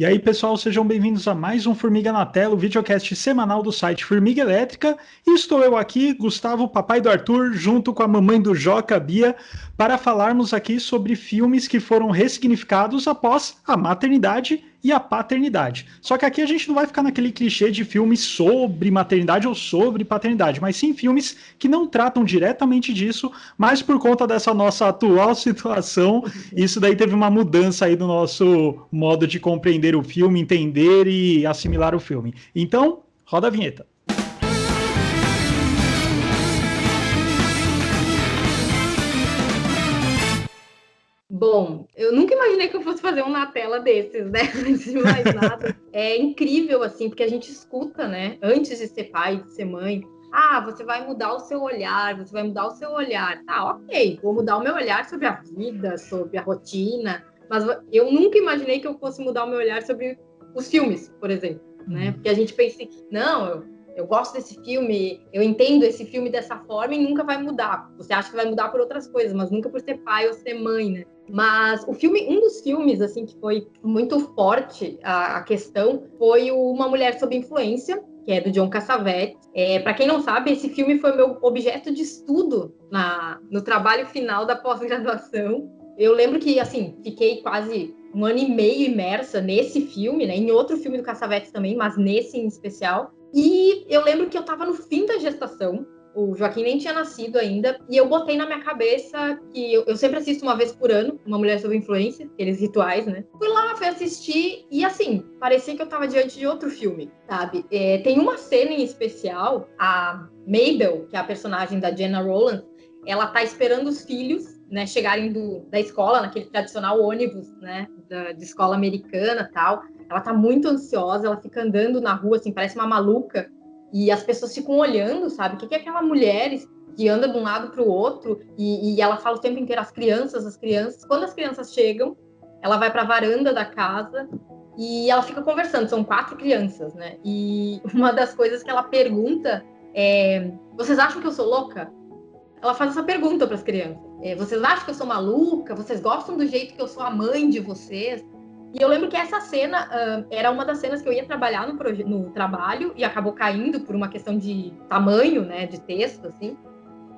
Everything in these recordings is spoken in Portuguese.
E aí, pessoal, sejam bem-vindos a mais um Formiga na Tela, o videocast semanal do site Formiga Elétrica. E estou eu aqui, Gustavo, papai do Arthur, junto com a mamãe do Joca, Bia, para falarmos aqui sobre filmes que foram ressignificados após a maternidade e a paternidade. Só que aqui a gente não vai ficar naquele clichê de filmes sobre maternidade ou sobre paternidade, mas sim filmes que não tratam diretamente disso, mas por conta dessa nossa atual situação, isso daí teve uma mudança aí no nosso modo de compreender o filme, entender e assimilar o filme. Então, roda a vinheta. Bom, eu nunca imaginei que eu fosse fazer um na tela desses, né? Antes de mais nada. É incrível, assim, porque a gente escuta, né? Antes de ser pai, de ser mãe. Ah, você vai mudar o seu olhar, você vai mudar o seu olhar. Tá, ok, vou mudar o meu olhar sobre a vida, sobre a rotina. Mas eu nunca imaginei que eu fosse mudar o meu olhar sobre os filmes, por exemplo, né? Porque a gente pensa, não, eu gosto desse filme, eu entendo esse filme dessa forma e nunca vai mudar. Você acha que vai mudar por outras coisas, mas nunca por ser pai ou ser mãe, né? Mas o filme, um dos filmes assim que foi muito forte a questão foi o Uma Mulher Sob Influência, que é do John Cassavetes. Para quem não sabe, esse filme foi meu objeto de estudo no trabalho final da pós-graduação. Eu lembro que assim fiquei quase um ano e meio imersa nesse filme, né? Em outro filme do Cassavetes também, mas nesse em especial. E eu lembro que eu estava no fim da gestação. O Joaquim nem tinha nascido ainda, e eu botei na minha cabeça que eu sempre assisto uma vez por ano, Uma Mulher Sob Influência, aqueles rituais, né? Fui lá, fui assistir, e assim, parecia que eu tava diante de outro filme, sabe? Tem uma cena em especial, a Mabel, que é a personagem da Jenna Rowland, ela tá esperando os filhos, né, chegarem da escola, naquele tradicional ônibus, né, de escola americana e tal. Ela tá muito ansiosa, ela fica andando na rua, assim, parece uma maluca, e as pessoas ficam olhando, sabe? O que é aquela mulher que anda de um lado para o outro e ela fala o tempo inteiro as crianças. Quando as crianças chegam, ela vai para a varanda da casa e ela fica conversando. São 4 crianças, né? E uma das coisas que ela pergunta é: vocês acham que eu sou louca? Ela faz essa pergunta para as crianças. Vocês acham que eu sou maluca? Vocês gostam do jeito que eu sou a mãe de vocês? E eu lembro que essa cena era uma das cenas que eu ia trabalhar no trabalho e acabou caindo por uma questão de tamanho, né, de texto, assim.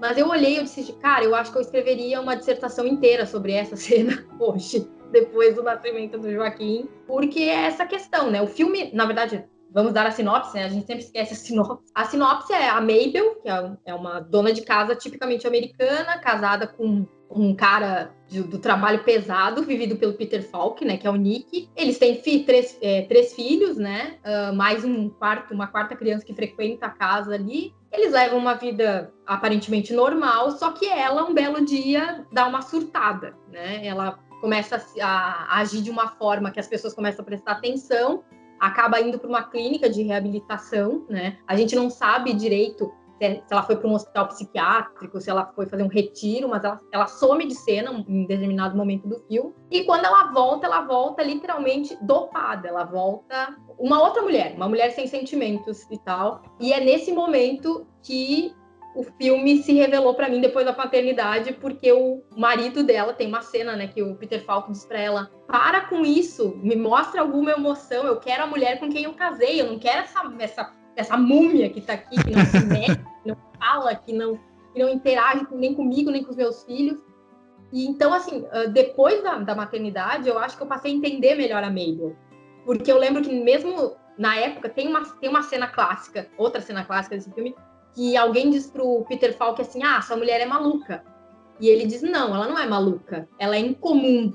Mas eu olhei e eu disse, cara, eu acho que eu escreveria uma dissertação inteira sobre essa cena hoje, depois do nascimento do Joaquim, porque é essa questão, né? O filme, na verdade, vamos dar a sinopse, né? A gente sempre esquece a sinopse. A sinopse é a Mabel, que é uma dona de casa tipicamente americana, casada com um cara do trabalho pesado, vivido pelo Peter Falk, né, que é o Nick. Eles têm três filhos, né, mais uma quarta criança que frequenta a casa ali. Eles levam uma vida aparentemente normal, só que ela, um belo dia, dá uma surtada, né? Ela começa a agir de uma forma que as pessoas começam a prestar atenção, acaba indo para uma clínica de reabilitação, né? A gente não sabe direito se ela foi para um hospital psiquiátrico, se ela foi fazer um retiro, mas ela some de cena em determinado momento do filme. E quando ela volta literalmente dopada. Ela volta uma outra mulher, uma mulher sem sentimentos e tal. E é nesse momento que o filme se revelou para mim depois da paternidade, porque o marido dela tem uma cena, né, que o Peter Falk diz para ela: para com isso, me mostra alguma emoção, eu quero a mulher com quem eu casei, eu não quero essa múmia que tá aqui, que não se mexe, que não fala, que não interage nem comigo, nem com os meus filhos. E então, assim, depois da maternidade, eu acho que eu passei a entender melhor a Mabel. Porque eu lembro que mesmo na época, tem uma cena clássica, outra cena clássica desse filme, que alguém diz pro Peter Falk assim, essa mulher é maluca. E ele diz, não, ela não é maluca, ela é incomum.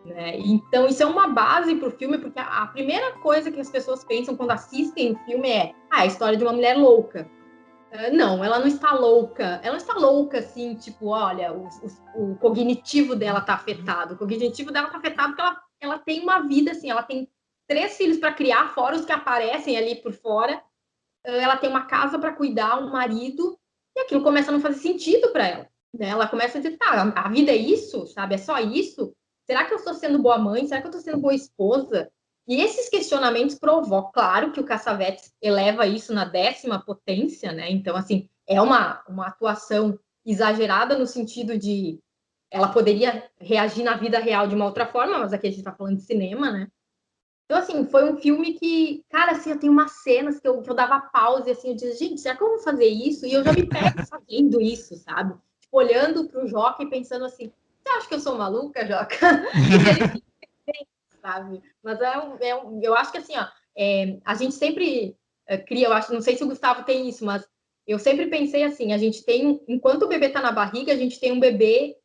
Né? Então, isso é uma base para o filme, porque a primeira coisa que as pessoas pensam quando assistem o filme é a história de uma mulher louca. Não, ela não está louca. Ela não está louca, assim, tipo, olha, o cognitivo dela está afetado. O cognitivo dela está afetado porque ela tem uma vida, assim, ela tem 3 filhos para criar, fora os que aparecem ali por fora. Ela tem uma casa para cuidar, um marido, e aquilo começa a não fazer sentido para ela. Né? Ela começa a dizer, tá, a vida é isso, sabe? É só isso? Será que eu estou sendo boa mãe? Será que eu estou sendo boa esposa? E esses questionamentos provocam, claro que o Cassavetes eleva isso na 10ª potência, né? Então, assim, é uma atuação exagerada no sentido de ela poderia reagir na vida real de uma outra forma, mas aqui a gente está falando de cinema, né? Então, assim, foi um filme que, cara, assim, eu tenho umas cenas que eu dava pausa e, assim, eu dizia, gente, será que eu vou fazer isso? E eu já me pego fazendo isso, sabe? Tipo, olhando pro Joca e pensando assim, você acha que eu sou maluca, Joca? E ele fica, sabe? Mas eu acho que, assim, ó, a gente sempre cria, eu acho, não sei se o Gustavo tem isso, mas eu sempre pensei assim, a gente tem, enquanto o bebê tá na barriga, a gente tem um bebê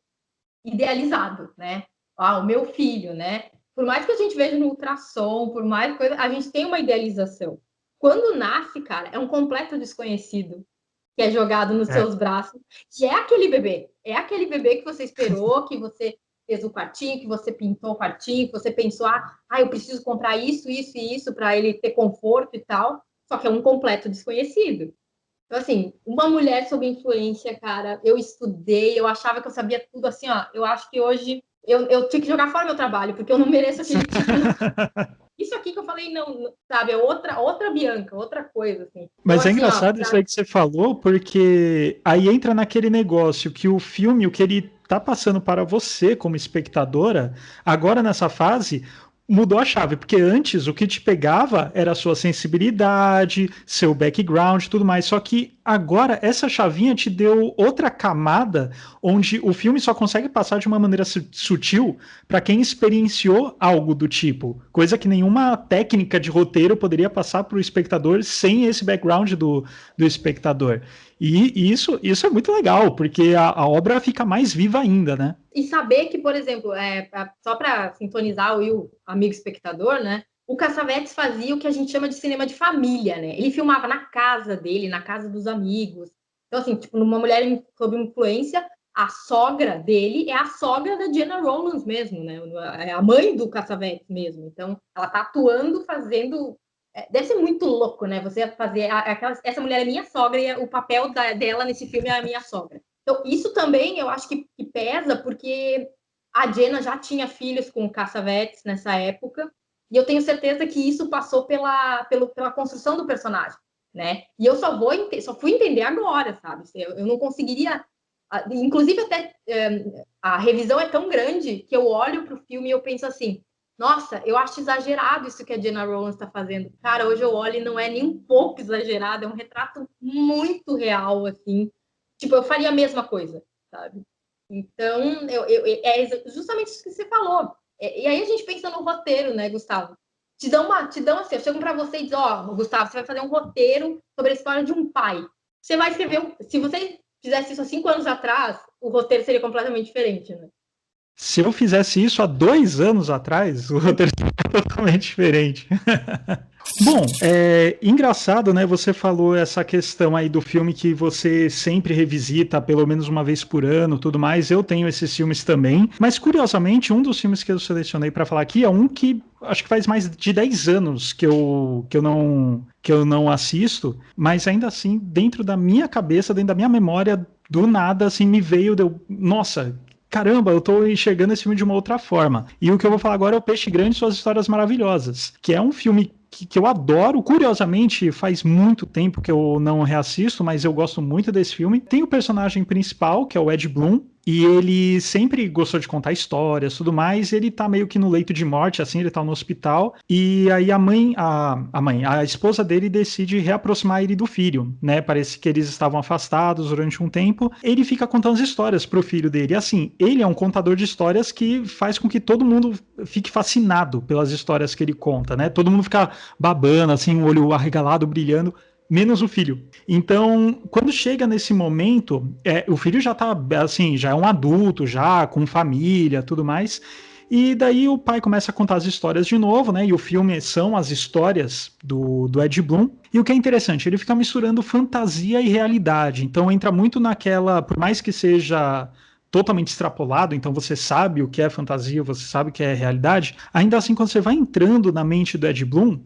idealizado, né? Ah, o meu filho, né? Por mais que a gente veja no ultrassom, por mais coisa, a gente tem uma idealização. Quando nasce, cara, é um completo desconhecido que é jogado nos seus braços, que é aquele bebê que você esperou, que você fez o quartinho, que você pintou o quartinho, que você pensou, eu preciso comprar isso, isso e isso para ele ter conforto e tal, só que é um completo desconhecido. Então, assim, uma mulher sob influência, cara, eu estudei, eu achava que eu sabia tudo, assim, ó, eu acho que hoje eu tinha que jogar fora meu trabalho, porque eu não mereço aquele título. Isso aqui que eu falei, não, sabe, é outra Bianca, outra coisa, assim. Então, Mas é assim, ó, engraçado isso aí que você falou, porque aí entra naquele negócio que o filme, o que ele tá passando para você como espectadora, agora nessa fase, mudou a chave, porque antes o que te pegava era a sua sensibilidade, seu background e tudo mais, só que agora essa chavinha te deu outra camada onde o filme só consegue passar de uma maneira sutil para quem experienciou algo do tipo, coisa que nenhuma técnica de roteiro poderia passar para o espectador sem esse background do espectador. E isso é muito legal, porque a obra fica mais viva ainda, né? E saber que, por exemplo, só para sintonizar o Will, amigo espectador, né? O Cassavetes fazia o que a gente chama de cinema de família, né? Ele filmava na casa dele, na casa dos amigos. Então, assim, tipo, numa mulher sob influência, a sogra dele é a sogra da Jenna Rollins mesmo, né? É a mãe do Cassavetes mesmo. Então, ela tá atuando, fazendo. Deve ser muito louco, né? Você fazer. Essa mulher é minha sogra e o papel dela nesse filme é a minha sogra. Então, isso também eu acho que pesa, porque a Jenna já tinha filhos com o Cassavetes nessa época, e eu tenho certeza que isso passou pela construção do personagem, né? E eu só fui entender agora, sabe? Eu não conseguiria. Inclusive, até a revisão é tão grande que eu olho para o filme e eu penso assim: nossa, eu acho exagerado isso que a Jenna Rollins está fazendo. Cara, hoje eu olho e não é nem um pouco exagerado, é um retrato muito real, assim. Tipo, eu faria a mesma coisa, sabe? Então, é justamente isso que você falou. E aí a gente pensa no roteiro, né, Gustavo? Te dão assim, chegam para você e dizem, Gustavo, você vai fazer um roteiro sobre a história de um pai. Você vai escrever, se você fizesse isso há 5 anos atrás, o roteiro seria completamente diferente, né? Se eu fizesse isso há 2 anos atrás, o roteiro seria totalmente diferente. Bom, engraçado, né? Você falou essa questão aí do filme que você sempre revisita pelo menos uma vez por ano, tudo mais. Eu tenho esses filmes também, mas curiosamente, um dos filmes que eu selecionei para falar aqui é um que acho que faz mais de 10 anos que eu não assisto, mas ainda assim, dentro da minha cabeça, dentro da minha memória, do nada assim me veio, nossa, caramba, eu tô enxergando esse filme de uma outra forma. E o que eu vou falar agora é o Peixe Grande e Suas Histórias Maravilhosas, que é um filme que eu adoro. Curiosamente, faz muito tempo que eu não reassisto, mas eu gosto muito desse filme. Tem o personagem principal, que é o Ed Bloom, e ele sempre gostou de contar histórias, tudo mais, e ele tá meio que no leito de morte, assim, ele tá no hospital, e aí a esposa dele decide reaproximar ele do filho, né, parece que eles estavam afastados durante um tempo, ele fica contando as histórias pro filho dele, assim, ele é um contador de histórias que faz com que todo mundo fique fascinado pelas histórias que ele conta, né, todo mundo fica babando, assim, o olho arregalado, brilhando, menos o filho. Então, quando chega nesse momento, o filho já tá, assim, já é um adulto, já com família, tudo mais, e daí o pai começa a contar as histórias de novo, né, e o filme são as histórias do Ed Bloom, e o que é interessante, ele fica misturando fantasia e realidade, então entra muito naquela, por mais que seja totalmente extrapolado, então você sabe o que é fantasia, você sabe o que é realidade, ainda assim, quando você vai entrando na mente do Ed Bloom,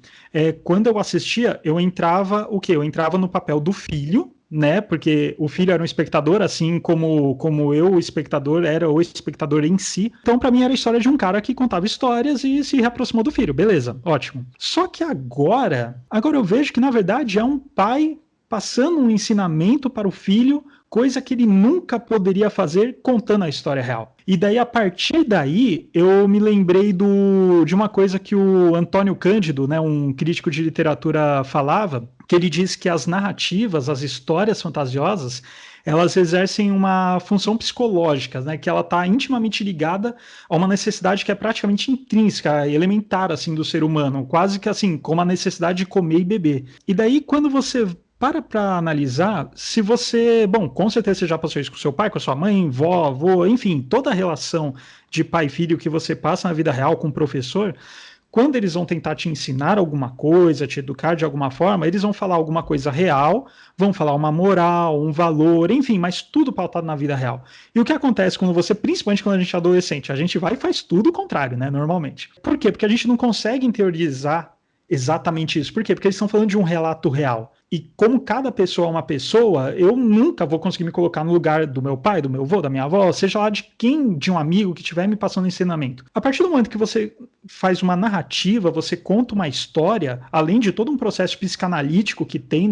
quando eu assistia, eu entrava o quê? Eu entrava no papel do filho, né? Porque o filho era um espectador, assim como eu, o espectador, era o espectador em si. Então, para mim, era a história de um cara que contava histórias e se reaproximou do filho. Beleza, ótimo. Só que agora eu vejo que, na verdade, é um pai passando um ensinamento para o filho, coisa que ele nunca poderia fazer contando a história real. E daí, a partir daí, eu me lembrei de uma coisa que o Antônio Cândido, né, um crítico de literatura, falava, que ele diz que as narrativas, as histórias fantasiosas, elas exercem uma função psicológica, né, que ela está intimamente ligada a uma necessidade que é praticamente intrínseca, elementar, assim, do ser humano, quase que assim, como a necessidade de comer e beber. E daí, quando você para analisar, se você, bom, com certeza você já passou isso com seu pai, com a sua mãe, vó, avô, enfim, toda a relação de pai e filho que você passa na vida real com o professor, quando eles vão tentar te ensinar alguma coisa, te educar de alguma forma, eles vão falar alguma coisa real, vão falar uma moral, um valor, enfim, mas tudo pautado na vida real. E o que acontece quando você, principalmente quando a gente é adolescente, a gente vai e faz tudo o contrário, né, normalmente. Por quê? Porque a gente não consegue interiorizar exatamente isso. Por quê? Porque eles estão falando de um relato real. E como cada pessoa é uma pessoa, eu nunca vou conseguir me colocar no lugar do meu pai, do meu avô, da minha avó, seja lá de quem, de um amigo que estiver me passando ensinamento. A partir do momento que você faz uma narrativa, você conta uma história, além de todo um processo psicanalítico que tem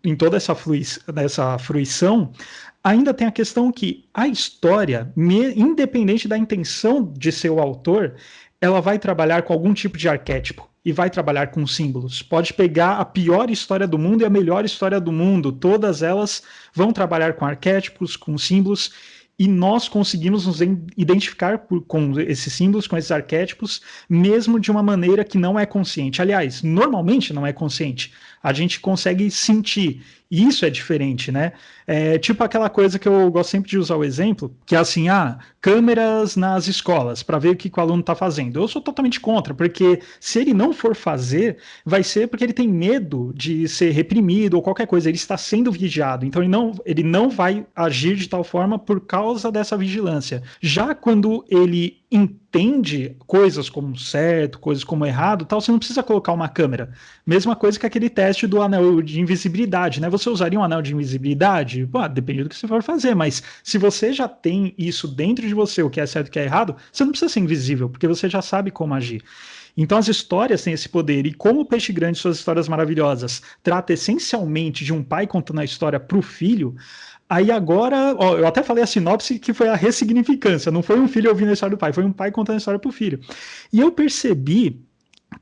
em toda essa fruição, ainda tem a questão que a história, independente da intenção de ser o autor, ela vai trabalhar com algum tipo de arquétipo e vai trabalhar com símbolos. Pode pegar a pior história do mundo e a melhor história do mundo, todas elas vão trabalhar com arquétipos, com símbolos, e nós conseguimos nos identificar com esses símbolos, com esses arquétipos, mesmo de uma maneira que não é consciente. Aliás, normalmente não é consciente. A gente consegue sentir, e isso é diferente, né? É tipo aquela coisa que eu gosto sempre de usar o exemplo, que é assim, câmeras nas escolas, para ver o que o aluno está fazendo. Eu sou totalmente contra, porque se ele não for fazer, vai ser porque ele tem medo de ser reprimido ou qualquer coisa, ele está sendo vigiado, então ele não vai agir de tal forma por causa dessa vigilância. Já quando ele entende coisas como certo, coisas como errado, tal, você não precisa colocar uma câmera. Mesma coisa que aquele teste do anel de invisibilidade, né? Você usaria um anel de invisibilidade? Pô, depende do que você for fazer, mas se você já tem isso dentro de você, o que é certo e o que é errado, você não precisa ser invisível, porque você já sabe como agir. Então as histórias têm esse poder, e como o Peixe Grande, suas histórias maravilhosas, trata essencialmente de um pai contando a história para o filho. Aí agora, eu até falei a sinopse que foi a ressignificância, não foi um filho ouvindo a história do pai, foi um pai contando a história para o filho. E eu percebi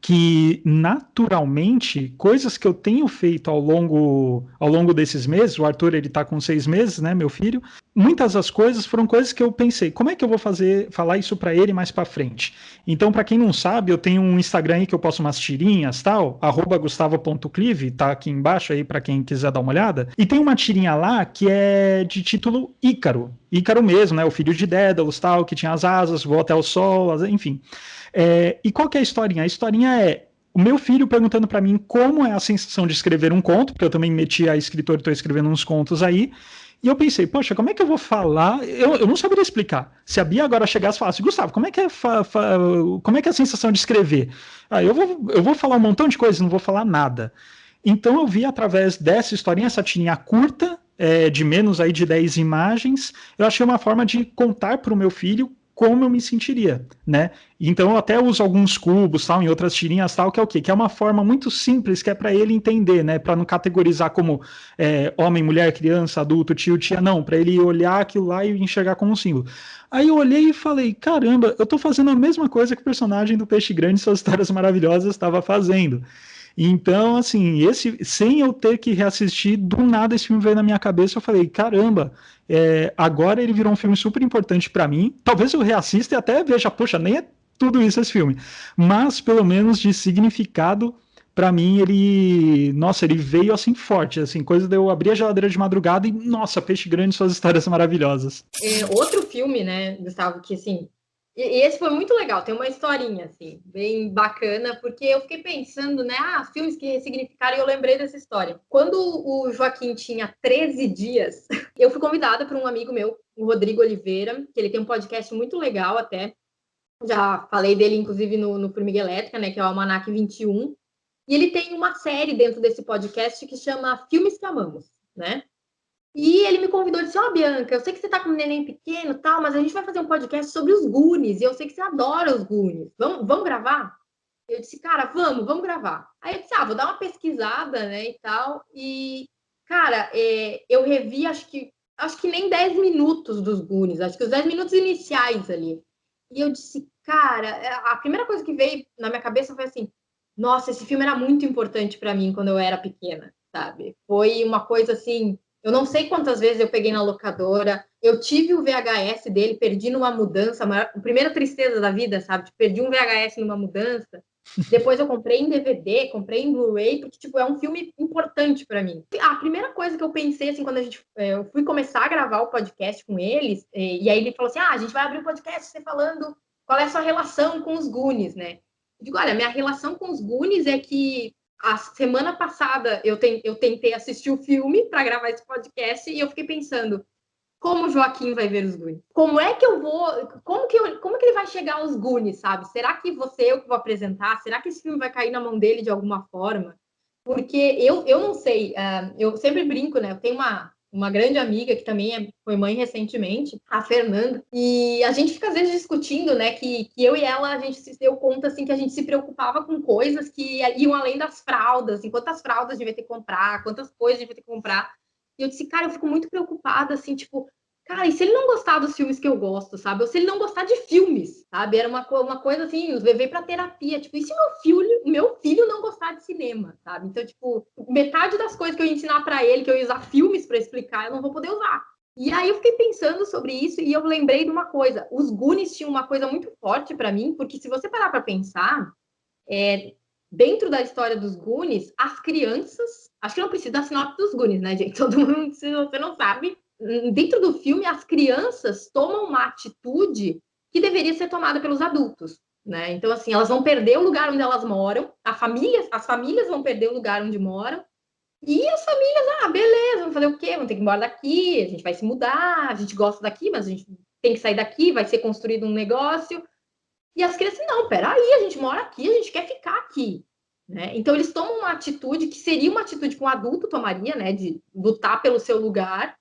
que naturalmente coisas que eu tenho feito ao longo desses meses, o Arthur ele tá com 6 meses, né, meu filho, muitas das coisas foram coisas que eu pensei, como é que eu vou falar isso para ele mais para frente? Então, para quem não sabe, eu tenho um Instagram aí que eu posto umas tirinhas, tal, @gustavo.clive, tá aqui embaixo aí para quem quiser dar uma olhada, e tem uma tirinha lá que é de título Ícaro mesmo, né, o filho de Dédalus, tal, que tinha as asas, voou até o sol, enfim. E qual que é a historinha? A historinha é o meu filho perguntando para mim como é a sensação de escrever um conto, porque eu também meti a escritora e estou escrevendo uns contos aí, e eu pensei, poxa, como é que eu vou falar? Eu não saberia explicar. Se a Bia agora chegasse e falasse, Gustavo, como é que é a sensação de escrever? Eu vou falar um montão de coisas, não vou falar nada. Então eu vi através dessa historinha, essa tirinha curta, de menos aí de 10 imagens, eu achei uma forma de contar para o meu filho como eu me sentiria, né? Então eu até uso alguns cubos, tal, em outras tirinhas, tal, que é o quê? Que é uma forma muito simples, que é para ele entender, né? Para não categorizar como homem, mulher, criança, adulto, tio, tia, não, para ele olhar aquilo lá e enxergar como um símbolo. Aí eu olhei e falei, caramba, eu tô fazendo a mesma coisa que o personagem do Peixe Grande, Suas Histórias Maravilhosas, estava fazendo. Então, assim, sem eu ter que reassistir, do nada esse filme veio na minha cabeça, eu falei, caramba, agora ele virou um filme super importante para mim. Talvez eu reassista e até veja, poxa, nem é tudo isso esse filme, mas pelo menos de significado, para mim ele veio assim forte, assim, coisa de eu abrir a geladeira de madrugada e, nossa, Peixe Grande, Suas Histórias Maravilhosas. Outro filme, né, Gustavo, que assim, e esse foi muito legal, tem uma historinha, assim, bem bacana, porque eu fiquei pensando, né, filmes que ressignificaram, e eu lembrei dessa história. Quando o Joaquim tinha 13 dias, eu fui convidada por um amigo meu, o Rodrigo Oliveira, que ele tem um podcast muito legal até, já falei dele, inclusive, no Formiga Elétrica, né, que é o Almanac 21, e ele tem uma série dentro desse podcast que chama Filmes que Amamos, né? E ele me convidou e disse, Bianca, eu sei que você tá com um neném pequeno e tal, mas a gente vai fazer um podcast sobre os Goonies, e eu sei que você adora os Goonies. Vamos gravar? Eu disse, cara, vamos gravar. Aí eu disse, vou dar uma pesquisada, né, e tal. E, cara, eu revi, acho que nem 10 minutos dos Goonies, acho que os 10 minutos iniciais ali. E eu disse, cara, a primeira coisa que veio na minha cabeça foi assim, nossa, esse filme era muito importante para mim quando eu era pequena, sabe? Foi uma coisa assim, eu não sei quantas vezes eu peguei na locadora, eu tive o VHS dele, perdi numa mudança, a primeira tristeza da vida, sabe? Perdi um VHS numa mudança. Depois eu comprei em DVD, comprei em Blu-ray, porque, tipo, é um filme importante para mim. A primeira coisa que eu pensei, assim, quando eu fui começar a gravar o podcast com eles, e aí ele falou assim, a gente vai abrir um podcast, você falando qual é a sua relação com os Goonies, né? Eu digo, olha, minha relação com os Goonies é que a semana passada eu tentei assistir o filme para gravar esse podcast e eu fiquei pensando, como o Joaquim vai ver os Goonies? Como é que eu vou... Como que ele vai chegar aos Goonies, sabe? Será que eu que vou apresentar? Será que esse filme vai cair na mão dele de alguma forma? Porque eu não sei. Eu sempre brinco, né? Eu tenho uma grande amiga que também foi mãe recentemente, a Fernanda, e a gente fica às vezes discutindo, né, que eu e ela, a gente se deu conta, assim, que a gente se preocupava com coisas que iam além das fraldas, em quantas fraldas devia ter que comprar, quantas coisas devia ter que comprar. E eu disse, cara, eu fico muito preocupada, assim, tipo, cara, e se ele não gostar dos filmes que eu gosto, sabe? Ou se ele não gostar de filmes, sabe? Era uma coisa assim, eu levei pra terapia, tipo, e se meu filho não gostar de cinema, sabe? Então, tipo, metade das coisas que eu ia ensinar pra ele, que eu ia usar filmes pra explicar, eu não vou poder usar. E aí eu fiquei pensando sobre isso e eu lembrei de uma coisa. Os Goonies tinham uma coisa muito forte pra mim, porque se você parar pra pensar, dentro da história dos Goonies, as crianças... Acho que não precisa da sinopse dos Goonies, né, gente? Todo mundo, se você não sabe, dentro do filme, as crianças tomam uma atitude que deveria ser tomada pelos adultos, né? Então, assim, elas vão perder o lugar onde elas moram, as famílias vão perder o lugar onde moram, e as famílias, beleza, vamos fazer o quê? Vamos ter que ir embora daqui, a gente vai se mudar, a gente gosta daqui, mas a gente tem que sair daqui, vai ser construído um negócio. E as crianças, não, peraí, a gente mora aqui, a gente quer ficar aqui. Né? Então, eles tomam uma atitude que seria uma atitude que um adulto tomaria, né? De lutar pelo seu lugar,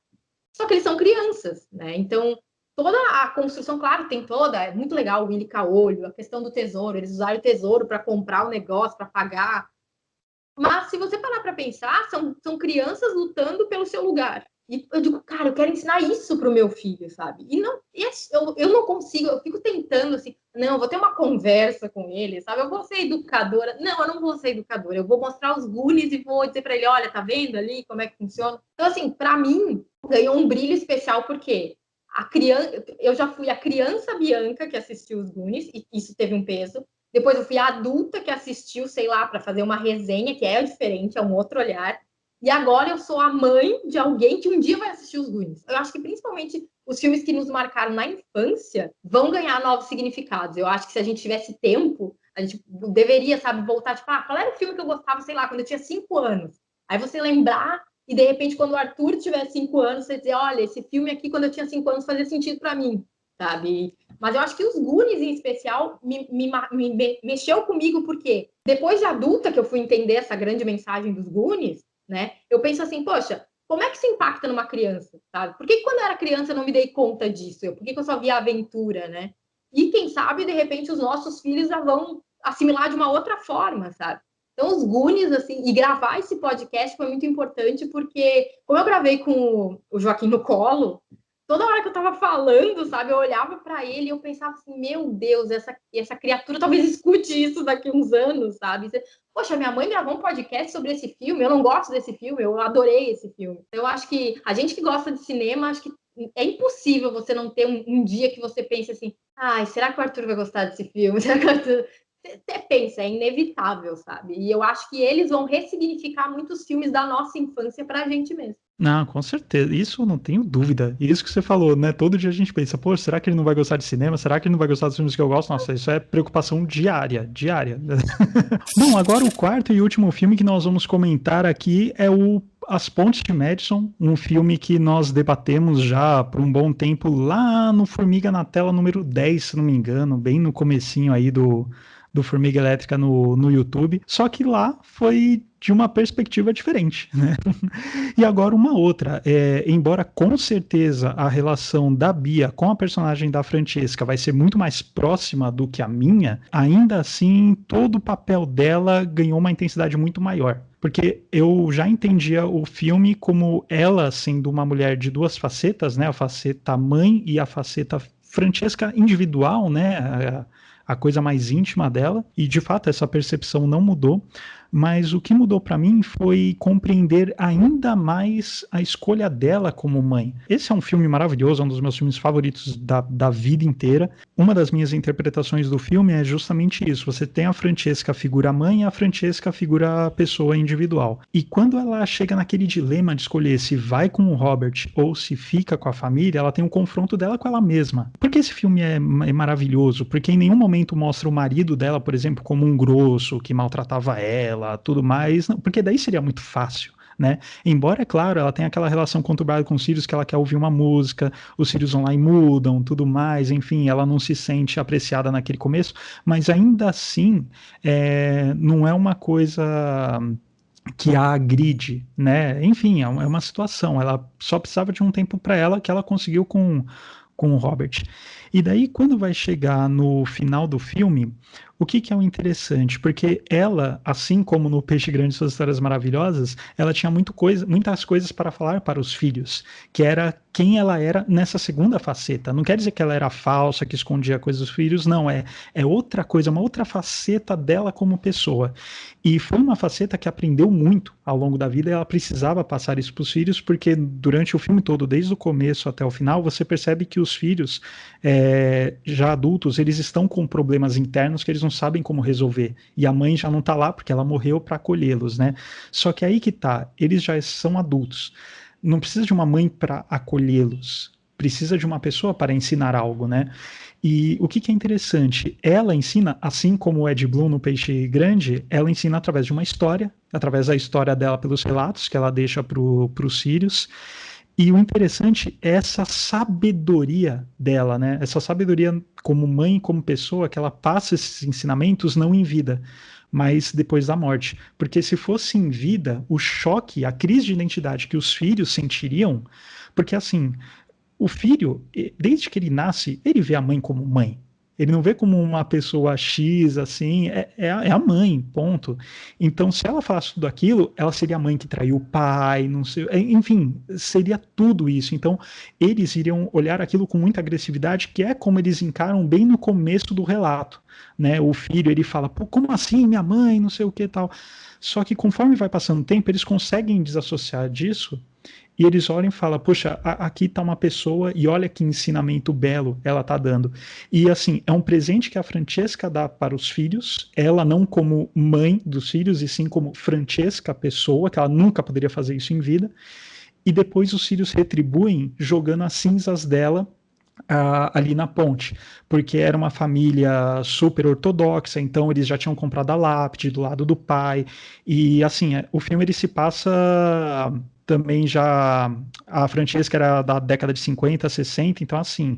só que eles são crianças, né? Então, toda a construção, claro, tem toda, é muito legal o Willy Caolho, a questão do tesouro, eles usaram o tesouro para comprar o negócio, para pagar. Mas, se você parar para pensar, são crianças lutando pelo seu lugar. E eu digo, cara, eu quero ensinar isso para o meu filho, sabe? E não, eu não consigo, eu fico tentando assim, não, eu vou ter uma conversa com ele, sabe? Eu vou ser educadora. Não, eu não vou ser educadora, eu vou mostrar os Goonies e vou dizer para ele, olha, tá vendo ali como é que funciona? Então, assim, para mim, ganhou um brilho especial, porque eu já fui a criança Bianca que assistiu os Goonies, e isso teve um peso. Depois eu fui a adulta que assistiu, sei lá, para fazer uma resenha, que é diferente, é um outro olhar. E agora eu sou a mãe de alguém que um dia vai assistir os Goonies. Eu acho que principalmente os filmes que nos marcaram na infância vão ganhar novos significados. Eu acho que se a gente tivesse tempo, a gente deveria, sabe, voltar, tipo, qual era o filme que eu gostava, sei lá, quando eu tinha 5 anos? Aí você lembrar e, de repente, quando o Arthur tiver 5 anos, você dizer, olha, esse filme aqui, quando eu tinha 5 anos, fazia sentido para mim, sabe? Mas eu acho que os Goonies, em especial, me mexeu comigo, porque depois de adulta que eu fui entender essa grande mensagem dos Goonies, né? Eu penso assim, poxa, como é que isso impacta numa criança, sabe? Por que quando eu era criança eu não me dei conta disso? Por que eu só via aventura, né? E quem sabe, de repente, os nossos filhos já vão assimilar de uma outra forma, sabe? Então, os Goonies, assim, e gravar esse podcast foi muito importante, porque, como eu gravei com o Joaquim no colo, toda hora que eu tava falando, sabe, eu olhava para ele e eu pensava assim, meu Deus, essa criatura talvez escute isso daqui a uns anos, sabe? Poxa, minha mãe gravou um podcast sobre esse filme, eu não gosto desse filme, eu adorei esse filme. Eu acho que a gente que gosta de cinema, acho que é impossível você não ter um dia que você pense assim, será que o Arthur vai gostar desse filme? Será que o Arthur... Você até pensa, é inevitável, sabe? E eu acho que eles vão ressignificar muitos filmes da nossa infância pra gente mesmo. Não, com certeza, isso eu não tenho dúvida. E isso que você falou, né? Todo dia a gente pensa, pô, será que ele não vai gostar de cinema? Será que ele não vai gostar dos filmes que eu gosto? Nossa, isso é preocupação diária. Bom, agora o quarto e último filme que nós vamos comentar aqui é o As Pontes de Madison, um filme que nós debatemos já por um bom tempo lá no Formiga na Tela número 10, se não me engano, bem no comecinho aí do do Formiga Elétrica no YouTube, só que lá foi de uma perspectiva diferente, né? E agora uma outra, embora com certeza a relação da Bia com a personagem da Francesca vai ser muito mais próxima do que a minha, ainda assim todo o papel dela ganhou uma intensidade muito maior. Porque eu já entendia o filme como ela sendo uma mulher de duas facetas, né? A faceta mãe e a faceta Francesca individual, né? A coisa mais íntima dela. E de fato essa percepção não mudou. Mas o que mudou para mim foi compreender ainda mais a escolha dela como mãe. Esse é um filme maravilhoso, é um dos meus filmes favoritos da vida inteira. Uma das minhas interpretações do filme é justamente isso. Você tem a Francesca figura mãe e a Francesca figura pessoa individual. E quando ela chega naquele dilema de escolher se vai com o Robert ou se fica com a família, ela tem um confronto dela com ela mesma. Por que esse filme é maravilhoso? Porque em nenhum momento mostra o marido dela, por exemplo, como um grosso que maltratava ela, tudo mais, não, porque daí seria muito fácil, né? Embora, é claro, ela tenha aquela relação conturbada com os filhos, que ela quer ouvir uma música, os filhos vão lá e mudam, tudo mais, enfim, ela não se sente apreciada naquele começo, mas ainda assim, não é uma coisa que a agride, né? Enfim, é uma situação, ela só precisava de um tempo para ela que ela conseguiu com o Robert. E daí, quando vai chegar no final do filme, o que é o interessante? Porque ela, assim como no Peixe Grande e Suas Histórias Maravilhosas, ela tinha muitas coisas para falar para os filhos, que era quem ela era nessa segunda faceta. Não quer dizer que ela era falsa, que escondia coisas dos filhos, não, é outra coisa, uma outra faceta dela como pessoa. E foi uma faceta que aprendeu muito ao longo da vida, e ela precisava passar isso para os filhos, porque durante o filme todo, desde o começo até o final, você percebe que os filhos, já adultos, eles estão com problemas internos que eles não sabem como resolver, e a mãe já não tá lá porque ela morreu para acolhê-los, né? Só que aí que tá, eles já são adultos, não precisa de uma mãe para acolhê-los, precisa de uma pessoa para ensinar algo, né? E o que é interessante, ela ensina, assim como o Ed Bloom no Peixe Grande, ela ensina através de uma história, através da história dela pelos relatos que ela deixa para os filhos. E o interessante é essa sabedoria dela, né? Essa sabedoria como mãe, como pessoa, que ela passa esses ensinamentos não em vida, mas depois da morte. Porque se fosse em vida, o choque, a crise de identidade que os filhos sentiriam, porque assim, o filho, desde que ele nasce, ele vê a mãe como mãe. Ele não vê como uma pessoa X, assim, é a mãe, ponto. Então, se ela falasse tudo aquilo, ela seria a mãe que traiu o pai, não sei, enfim, seria tudo isso. Então, eles iriam olhar aquilo com muita agressividade, que é como eles encaram bem no começo do relato, né? O filho, ele fala, pô, como assim, minha mãe, não sei o que tal. Só que conforme vai passando o tempo, eles conseguem desassociar disso, e eles olham e falam, poxa, aqui está uma pessoa e olha que ensinamento belo ela está dando. E assim, é um presente que a Francesca dá para os filhos, ela não como mãe dos filhos, e sim como Francesca, pessoa, que ela nunca poderia fazer isso em vida. E depois os filhos retribuem jogando as cinzas dela ali na ponte, porque era uma família super ortodoxa, então eles já tinham comprado a lápide do lado do pai, e assim, o filme ele se passa também já, a Francesca era da década de 50, 60, então assim,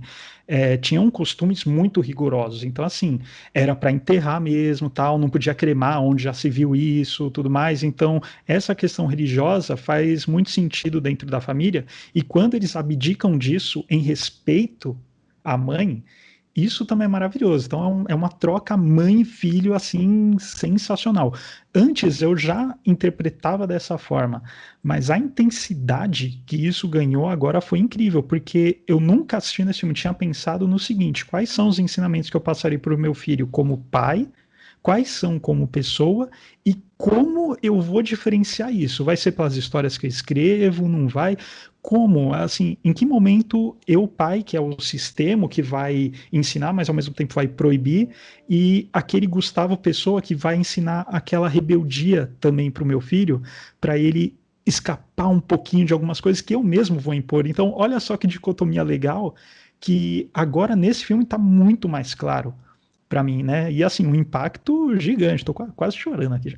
tinham costumes muito rigorosos, então assim, era para enterrar mesmo, tal, não podia cremar, onde já se viu isso, tudo mais, então essa questão religiosa faz muito sentido dentro da família, e quando eles abdicam disso em respeito à mãe, isso também é maravilhoso. Então é uma troca mãe e filho assim sensacional. Antes eu já interpretava dessa forma, mas a intensidade que isso ganhou agora foi incrível, porque eu nunca assistindo esse filme tinha pensado no seguinte: quais são os ensinamentos que eu passarei para o meu filho como pai? Quais são como pessoa e como eu vou diferenciar isso? Vai ser pelas histórias que eu escrevo? Não vai? Como? Assim, em que momento eu, pai, que é o sistema que vai ensinar, mas ao mesmo tempo vai proibir, e aquele Gustavo Pessoa que vai ensinar aquela rebeldia também para o meu filho, para ele escapar um pouquinho de algumas coisas que eu mesmo vou impor. Então, olha só que dicotomia legal, que agora nesse filme está muito mais claro para mim, né? E assim, um impacto gigante, tô quase chorando aqui já.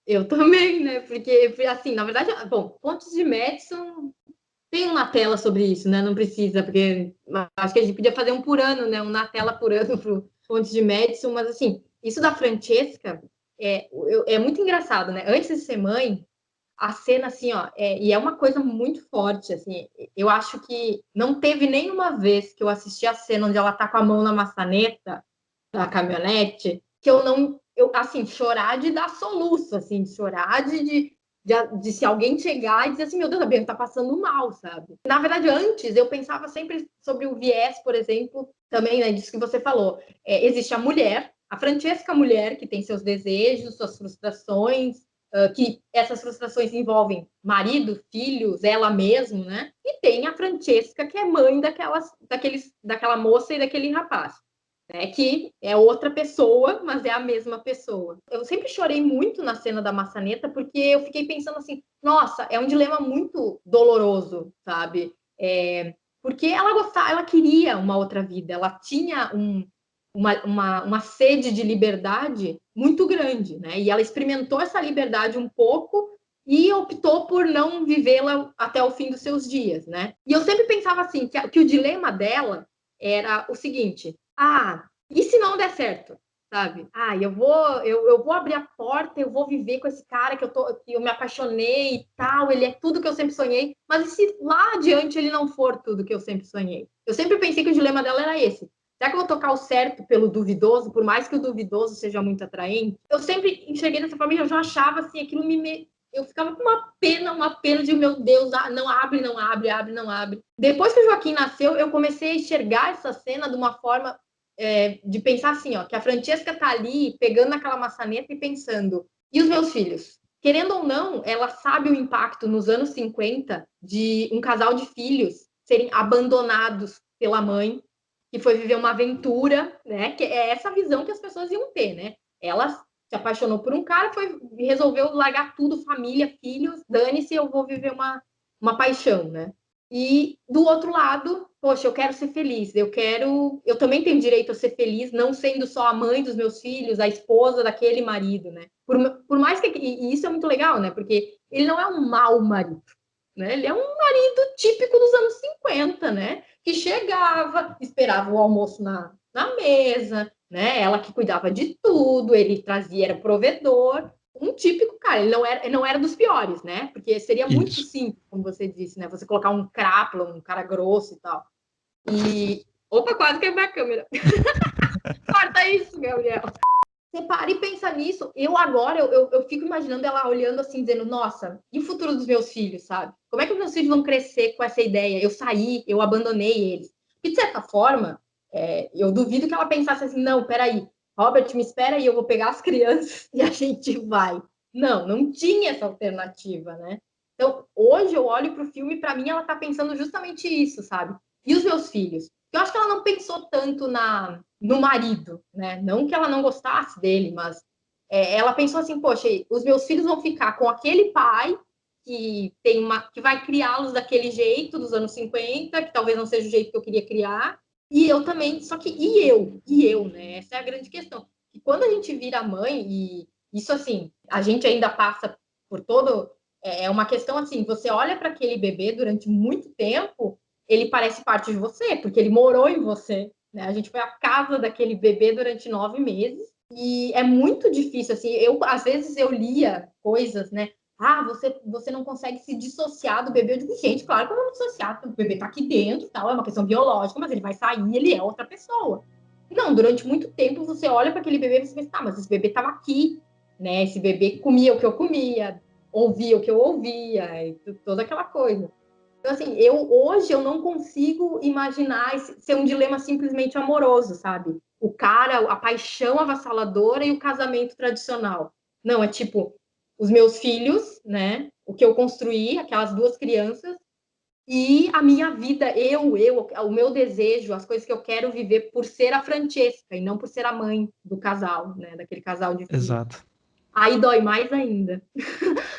Eu também, né? Porque, assim, na verdade, bom, Pontes de Madison tem uma tela sobre isso, né? Não precisa, porque acho que a gente podia fazer um por ano, né? Um na tela por ano fontes de Madison, mas assim, isso da Francesca é muito engraçado, né? Antes de ser mãe, a cena, assim, ó, e é uma coisa muito forte, assim, eu acho que não teve nenhuma vez que eu assisti a cena onde ela tá com a mão na maçaneta da caminhonete, que eu não, assim, chorar de dar soluço, assim, de chorar de se alguém chegar e dizer assim, meu Deus, a Bianca tá passando mal, sabe? Na verdade, antes, eu pensava sempre sobre o viés, por exemplo, também, né, disso que você falou. Existe a mulher, a Francesca mulher, que tem seus desejos, suas frustrações, que essas frustrações envolvem marido, filhos, ela mesmo, né? E tem a Francesca, que é mãe daquela moça e daquele rapaz, né? Que é outra pessoa, mas é a mesma pessoa. Eu sempre chorei muito na cena da maçaneta, porque eu fiquei pensando assim, nossa, é um dilema muito doloroso, sabe? Porque ela queria uma outra vida, ela tinha uma sede de liberdade muito grande, né? E ela experimentou essa liberdade um pouco e optou por não vivê-la até o fim dos seus dias, né? E eu sempre pensava assim, que o dilema dela era o seguinte, e se não der certo? Sabe? Eu vou abrir a porta, eu vou viver com esse cara que eu me apaixonei e tal, ele é tudo que eu sempre sonhei, mas e se lá adiante ele não for tudo que eu sempre sonhei? Eu sempre pensei que o dilema dela era esse. Será que eu vou tocar o certo pelo duvidoso, por mais que o duvidoso seja muito atraente? Eu sempre enxerguei dessa forma e eu já achava assim, eu ficava com uma pena de, meu Deus, não abre, não abre, abre, não abre. Depois que o Joaquim nasceu, eu comecei a enxergar essa cena de uma forma de pensar assim, ó, que a Francesca tá ali pegando naquela maçaneta e pensando, e os meus filhos? Querendo ou não, ela sabe o impacto nos anos 50 de um casal de filhos serem abandonados pela mãe, que foi viver uma aventura, né? Que é essa visão que as pessoas iam ter, né? Ela se apaixonou por um cara, resolveu largar tudo, família, filhos, dane-se, eu vou viver uma paixão, né? E do outro lado, poxa, eu quero ser feliz, eu também tenho direito a ser feliz, não sendo só a mãe dos meus filhos, a esposa daquele marido, né? Por mais que, e isso é muito legal, né? Porque ele não é um mau marido, né? Ele é um marido típico dos anos 50, né? Que chegava, esperava o almoço na mesa, né? Ela que cuidava de tudo, ele trazia, era provedor, um típico cara, ele não era dos piores, né? Porque seria muito Isso. simples, como você disse, né? Você colocar um crápula, um cara grosso e tal. E. Opa, quase quebrei a câmera. Corta isso, Gabriel. Você para e pensa nisso. Eu fico imaginando ela olhando assim, dizendo, nossa, e o futuro dos meus filhos, sabe? Como é que os meus filhos vão crescer com essa ideia? Eu saí, eu abandonei eles. E, de certa forma, eu duvido que ela pensasse assim, não, peraí, Robert, me espera aí, eu vou pegar as crianças e a gente vai. Não tinha essa alternativa, né? Então, hoje eu olho para o filme e para mim ela tá pensando justamente isso, sabe? E os meus filhos? Eu acho que ela não pensou tanto no marido, né? Não que ela não gostasse dele, mas ela pensou assim, poxa, os meus filhos vão ficar com aquele pai que vai criá-los daquele jeito dos anos 50, que talvez não seja o jeito que eu queria criar, e eu também, só que e eu, né? Essa é a grande questão. E quando a gente vira mãe, e isso assim, a gente ainda passa por todo. É uma questão assim, você olha para aquele bebê durante muito tempo, ele parece parte de você, porque ele morou em você. Né? A gente foi à casa daquele bebê durante 9 meses e é muito difícil, assim, às vezes eu lia coisas, né? Você não consegue se dissociar do bebê. Eu digo, gente, claro que eu vou me dissociar, o bebê tá aqui dentro, tal, é uma questão biológica, mas ele vai sair, ele é outra pessoa. Não, durante muito tempo você olha para aquele bebê e você pensa, mas esse bebê estava aqui, né? Esse bebê comia o que eu comia, ouvia o que eu ouvia, e toda aquela coisa. Então, assim, hoje eu não consigo imaginar ser um dilema simplesmente amoroso, sabe? O cara, a paixão avassaladora e o casamento tradicional. Não, é tipo, os meus filhos, né? O que eu construí, aquelas duas crianças, e a minha vida, o meu desejo, as coisas que eu quero viver por ser a Francesca e não por ser a mãe do casal, né? Daquele casal de filhos. Exato. Aí dói mais ainda.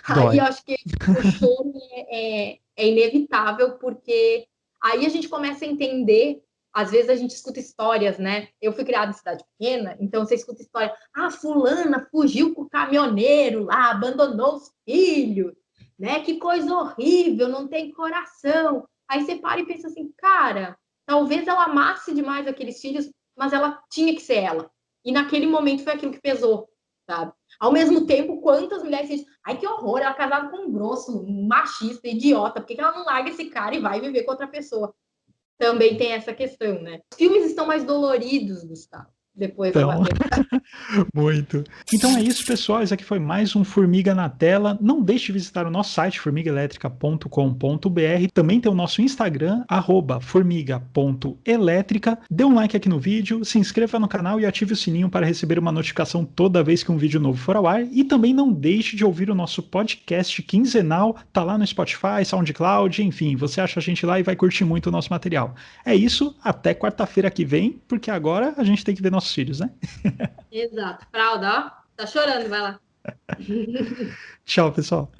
Aí Dói. eu acho que o choro é inevitável, porque aí a gente começa a entender. Às vezes a gente escuta histórias, né? Eu fui criada em cidade pequena, então você escuta história. Fulana fugiu com o caminhoneiro lá, abandonou os filhos, né? Que coisa horrível, não tem coração. Aí você para e pensa assim, cara, talvez ela amasse demais aqueles filhos mas ela tinha que ser ela. E naquele momento foi aquilo que pesou, sabe? Ao mesmo tempo, quantas mulheres dizem, ai, que horror, ela é casada com um grosso, um machista, idiota, por que ela não larga esse cara e vai viver com outra pessoa? Também tem essa questão, né? Os filmes estão mais doloridos, Gustavo, depois da Então, maternidade. muito. Então é isso, pessoal. Esse aqui foi mais um Formiga na Tela. Não deixe de visitar o nosso site, formigaelétrica.com.br. Também tem o nosso Instagram, @formiga.elétrica. Dê um like aqui no vídeo, se inscreva no canal e ative o sininho para receber uma notificação toda vez que um vídeo novo for ao ar. E também não deixe de ouvir o nosso podcast quinzenal. Tá lá no Spotify, SoundCloud, enfim. Você acha a gente lá e vai curtir muito o nosso material. É isso, até quarta-feira que vem, porque agora a gente tem que ver nossos filhos, né? Exato. Fralda, ó. Tá chorando, vai lá. Tchau, pessoal.